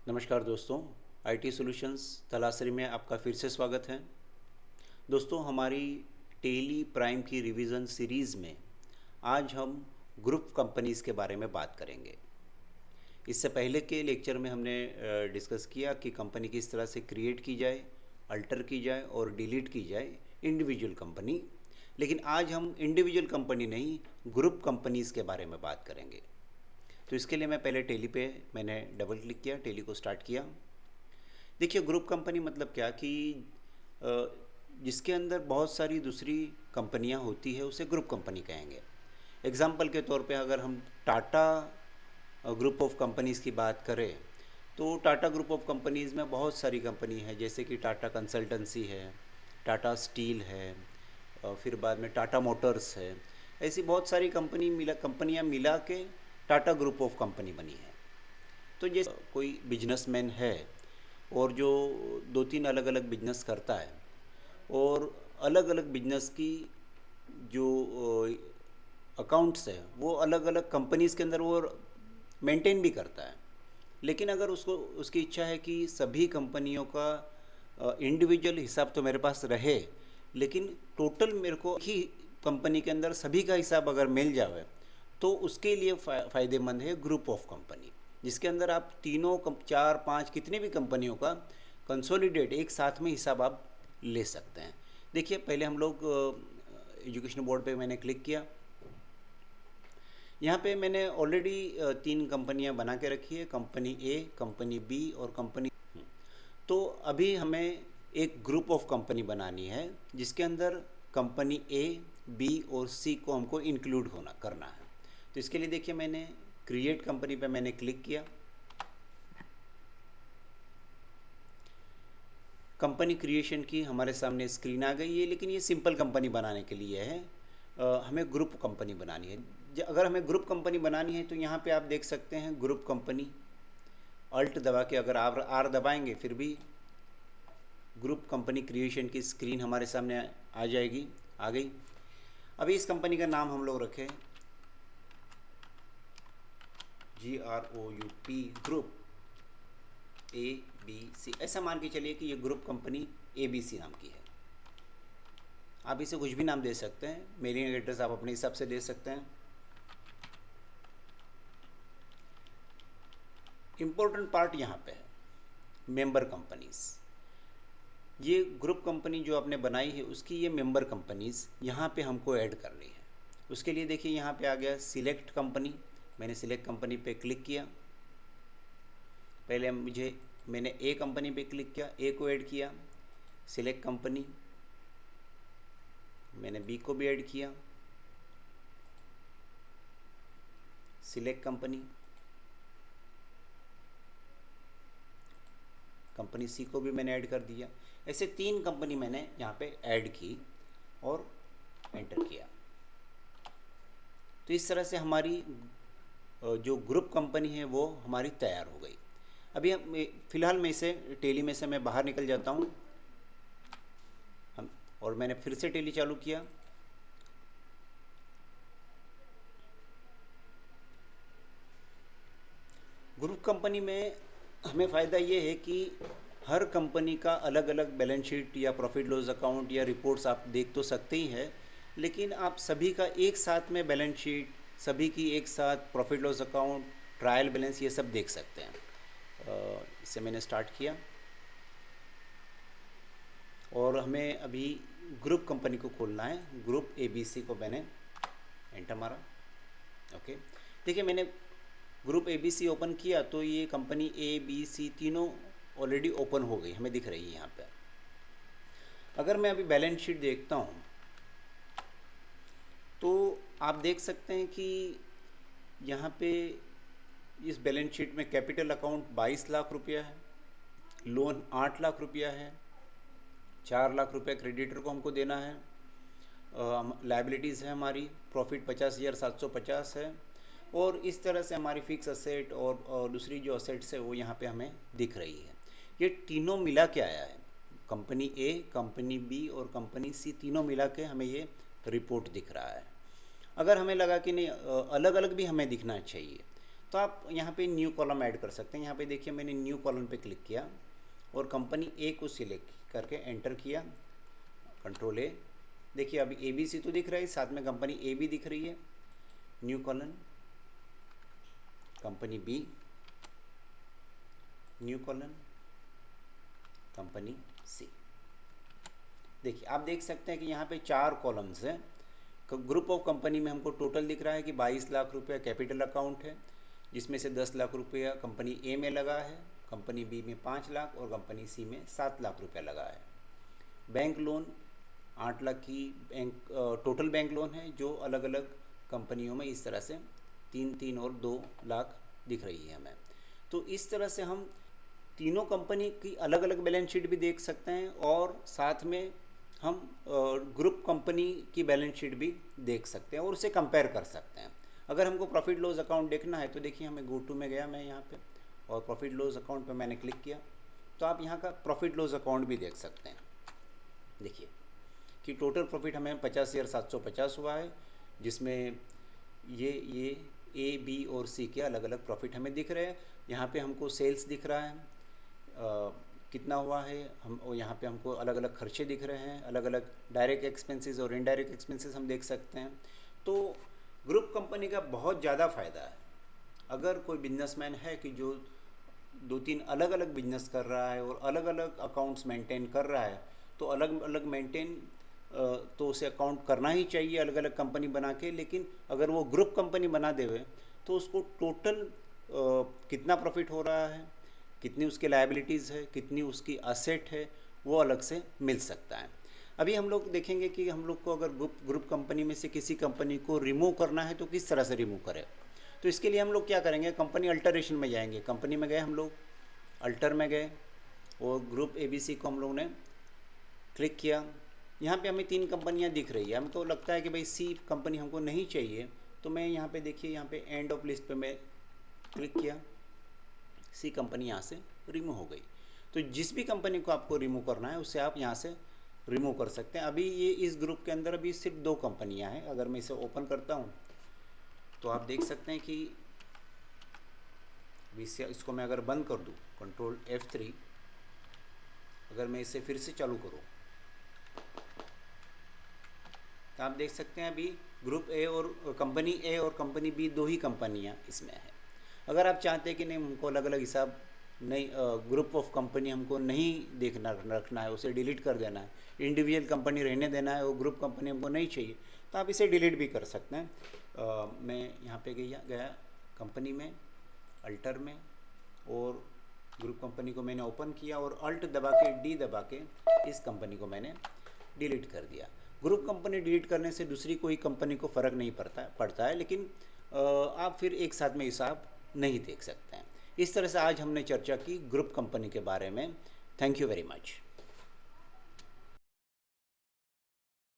नमस्कार दोस्तों, IT solutions Talasari में आपका फिर से स्वागत है। दोस्तों, हमारी टेली प्राइम की रिवीजन सीरीज़ में आज हम ग्रुप कंपनीज़ के बारे में बात करेंगे। इससे पहले के लेक्चर में हमने डिस्कस किया कि कंपनी किस तरह से क्रिएट की जाए, अल्टर की जाए और डिलीट की जाए इंडिविजुअल कंपनी। लेकिन आज हम इंडिविजुअल कंपनी नहीं, ग्रुप कंपनीज़ के बारे में बात करेंगे। तो इसके लिए मैं पहले टेली पे मैंने डबल क्लिक किया, टेली को स्टार्ट किया। देखिए, ग्रुप कंपनी मतलब क्या कि जिसके अंदर बहुत सारी दूसरी कंपनियां होती है उसे ग्रुप कंपनी कहेंगे। एग्जाम्पल के तौर पे अगर हम टाटा ग्रुप ऑफ कंपनीज़ की बात करें तो टाटा ग्रुप ऑफ कंपनीज़ में बहुत सारी कंपनी है, जैसे कि टाटा कंसल्टेंसी है, टाटा स्टील है, और फिर बाद में टाटा मोटर्स है। ऐसी बहुत सारी कंपनियां मिला के टाटा ग्रुप ऑफ कंपनी बनी है। तो जैसे कोई बिजनेसमैन है और जो दो तीन अलग अलग बिजनेस करता है और अलग अलग बिजनेस की जो अकाउंट्स है वो अलग अलग कंपनीज़ के अंदर वो मेंटेन भी करता है। लेकिन अगर उसको उसकी इच्छा है कि सभी कंपनियों का इंडिविजुअल हिसाब तो मेरे पास रहे, लेकिन टोटल मेरे को ही कंपनी के अंदर सभी का हिसाब अगर मिल जाए तो उसके लिए फ़ायदेमंद है ग्रुप ऑफ कंपनी, जिसके अंदर आप तीनों चार पांच कितने भी कंपनियों का कंसोलिडेट एक साथ में हिसाब आप ले सकते हैं। देखिए, पहले हम लोग एजुकेशन बोर्ड पे मैंने क्लिक किया। यहाँ पे मैंने ऑलरेडी तीन कंपनियाँ बना के रखी है, कंपनी ए, कंपनी बी और कंपनी। तो अभी हमें एक ग्रुप ऑफ कंपनी बनानी है जिसके अंदर कंपनी ए, बी और सी को हमको इंक्लूड करना है। तो इसके लिए देखिए, मैंने क्रिएट कंपनी पे मैंने क्लिक किया। कंपनी क्रिएशन की हमारे सामने स्क्रीन आ गई है, लेकिन ये सिंपल कंपनी बनाने के लिए है। हमें ग्रुप कंपनी बनानी है। अगर हमें ग्रुप कंपनी बनानी है तो यहाँ पे आप देख सकते हैं ग्रुप कंपनी। अल्ट दबा के अगर आप आर दबाएंगे फिर भी ग्रुप कंपनी क्रिएशन की स्क्रीन हमारे सामने आ जाएगी, आ गई। अभी इस कंपनी का नाम हम लोग रखें GROUP ग्रुप ABC। ऐसा मान के चलिए कि ये ग्रुप कंपनी ABC नाम की है। आप इसे कुछ भी नाम दे सकते हैं, मेलिंग एड्रेस आप अपने हिसाब से दे सकते हैं। इम्पोर्टेंट पार्ट यहाँ पे है मेंबर कंपनीज़। ये ग्रुप कंपनी जो आपने बनाई है उसकी ये मेंबर कंपनीज़ यहाँ पे हमको ऐड करनी है। उसके लिए देखिए, यहाँ पे आ गया सिलेक्ट कंपनी। मैंने सिलेक्ट कंपनी पे क्लिक किया। पहले मैंने ए कंपनी पे क्लिक किया, ए को ऐड किया। सिलेक्ट कंपनी, मैंने बी को भी ऐड किया। सिलेक्ट कंपनी, कंपनी सी को भी मैंने ऐड कर दिया। ऐसे तीन कंपनी मैंने यहाँ पे ऐड की और एंटर किया। तो इस तरह से हमारी जो ग्रुप कंपनी है वो हमारी तैयार हो गई। अभी फ़िलहाल मैं इसे टेली में से मैं बाहर निकल जाता हूँ और मैंने फिर से टेली चालू किया। ग्रुप कंपनी में हमें फ़ायदा ये है कि हर कंपनी का अलग अलग बैलेंस शीट या प्रॉफिट लॉस अकाउंट या रिपोर्ट्स आप देख तो सकते ही हैं, लेकिन आप सभी का एक साथ में बैलेंस शीट, सभी की एक साथ profit loss account, trial balance, ये सब देख सकते हैं। इसे मैंने स्टार्ट किया और हमें अभी ग्रुप कंपनी को खोलना है। ग्रुप ABC को मैंने एंटर मारा। ओके, देखिए, मैंने ग्रुप ABC ओपन किया तो ये कंपनी ABC तीनों ऑलरेडी ओपन हो गई, हमें दिख रही है यहाँ पे। अगर मैं अभी बैलेंस शीट देखता हूँ तो आप देख सकते हैं कि यहाँ पे इस बैलेंस शीट में कैपिटल अकाउंट 22 लाख रुपया है, लोन 8 लाख रुपया है, 4 लाख रुपया क्रेडिटर को हमको देना है, लायबिलिटीज़ है हमारी, प्रॉफिट 50,750 है, और इस तरह से हमारी फिक्स असेट और दूसरी जो असेट्स है वो यहाँ पे हमें दिख रही है। ये तीनों मिला के आया है, कंपनी ए, कंपनी बी और कंपनी सी तीनों मिला के हमें ये रिपोर्ट दिख रहा है। अगर हमें लगा कि नहीं अलग अलग भी हमें दिखना चाहिए तो आप यहाँ पे न्यू कॉलम ऐड कर सकते हैं। यहाँ पे देखिए मैंने न्यू कॉलम पे क्लिक किया और कंपनी ए को सिलेक्ट करके एंटर किया, कंट्रोल ए। देखिए अभी ABC तो दिख रहा है, साथ में कंपनी ए भी दिख रही है। New column, company B, new column, company C. देखिए आप देख सकते हैं कि यहाँ पे 4 कॉलम्स हैं। ग्रुप ऑफ कंपनी में हमको टोटल दिख रहा है कि 22 लाख रुपया कैपिटल अकाउंट है, जिसमें से 10 लाख रुपया कंपनी ए में लगा है, कंपनी बी में 5 लाख और कंपनी सी में 7 लाख रुपया लगा है। बैंक लोन 8 लाख की टोटल बैंक लोन है, जो अलग अलग कंपनियों में इस तरह से 3 और 2 लाख दिख रही है हमें। तो इस तरह से हम तीनों कंपनी की अलग अलग बैलेंस शीट भी देख सकते हैं और साथ में हम ग्रुप कंपनी की बैलेंस शीट भी देख सकते हैं और उसे कंपेयर कर सकते हैं। अगर हमको प्रॉफिट लॉस अकाउंट देखना है तो देखिए हमें गो टू में गया मैं यहाँ पे और प्रॉफिट लॉस अकाउंट पे मैंने क्लिक किया, तो आप यहाँ का प्रॉफिट लॉस अकाउंट भी देख सकते हैं। देखिए कि टोटल प्रॉफिट हमें 50,750 हुआ है, जिसमें ये ए बी और सी के अलग अलग प्रॉफिट हमें दिख रहे हैं। यहाँ पे हमको सेल्स दिख रहा है कितना हुआ है, हम और यहाँ पे हमको अलग अलग खर्चे दिख रहे हैं, अलग अलग डायरेक्ट एक्सपेंसेस और इनडायरेक्ट एक्सपेंसेस हम देख सकते हैं। तो ग्रुप कंपनी का बहुत ज़्यादा फ़ायदा है। अगर कोई बिजनेसमैन है कि जो 2-3 अलग अलग बिजनेस कर रहा है और अलग अलग अकाउंट्स मेंटेन कर रहा है, तो अलग अलग मेंटेन तो उसे अकाउंट करना ही चाहिए अलग अलग कंपनी बना के। लेकिन अगर वो ग्रुप कंपनी बना देवे तो उसको टोटल कितना प्रॉफिट हो रहा है, कितनी उसकी लायबिलिटीज़ है, कितनी उसकी असेट है, वो अलग से मिल सकता है। अभी हम लोग देखेंगे कि हम लोग को अगर ग्रुप कंपनी में से किसी कंपनी को रिमूव करना है तो किस तरह से रिमूव करें। तो इसके लिए हम लोग क्या करेंगे, कंपनी अल्टरेशन में जाएंगे। कंपनी में गए हम लोग, अल्टर में गए और ग्रुप ABC को हम लोग ने क्लिक किया। यहाँ पे हमें 3 कंपनियाँ दिख रही है। हमें तो लगता है कि भाई C कंपनी हमको नहीं चाहिए, तो मैं यहाँ पे देखिए यहाँ पे एंड ऑफ लिस्ट पे मैं क्लिक किया, C कंपनी यहाँ से रिमूव हो गई। तो जिस भी कंपनी को आपको रिमूव करना है उससे आप यहाँ से रिमूव कर सकते हैं। अभी ये इस ग्रुप के अंदर अभी सिर्फ 2 कंपनियाँ हैं। अगर मैं इसे ओपन करता हूँ तो आप देख सकते हैं कि इसको मैं अगर बंद कर दूँ, कंट्रोल F3, अगर मैं इसे फिर से चालू करूँ तो आप देख सकते हैं अभी ग्रुप ए और कंपनी ए और कंपनी बी 2 ही कंपनियाँ इसमें है। अगर आप चाहते हैं कि नहीं हमको अलग अलग हिसाब नहीं, ग्रुप ऑफ कंपनी हमको नहीं देखना रखना है, उसे डिलीट कर देना है, इंडिविजुअल कंपनी रहने देना है और ग्रुप कंपनी हमको नहीं चाहिए, तो आप इसे डिलीट भी कर सकते हैं। मैं यहाँ पे गया कंपनी में, अल्टर में, और ग्रुप कंपनी को मैंने ओपन किया और अल्ट दबा के डी दबा के इस कंपनी को मैंने डिलीट कर दिया। ग्रुप कंपनी डिलीट करने से दूसरी कोई कंपनी को फ़र्क नहीं पड़ता है, लेकिन आप फिर एक साथ में हिसाब नहीं देख सकते हैं। इस तरह से आज हमने चर्चा की ग्रुप कंपनी के बारे में। Thank you very much.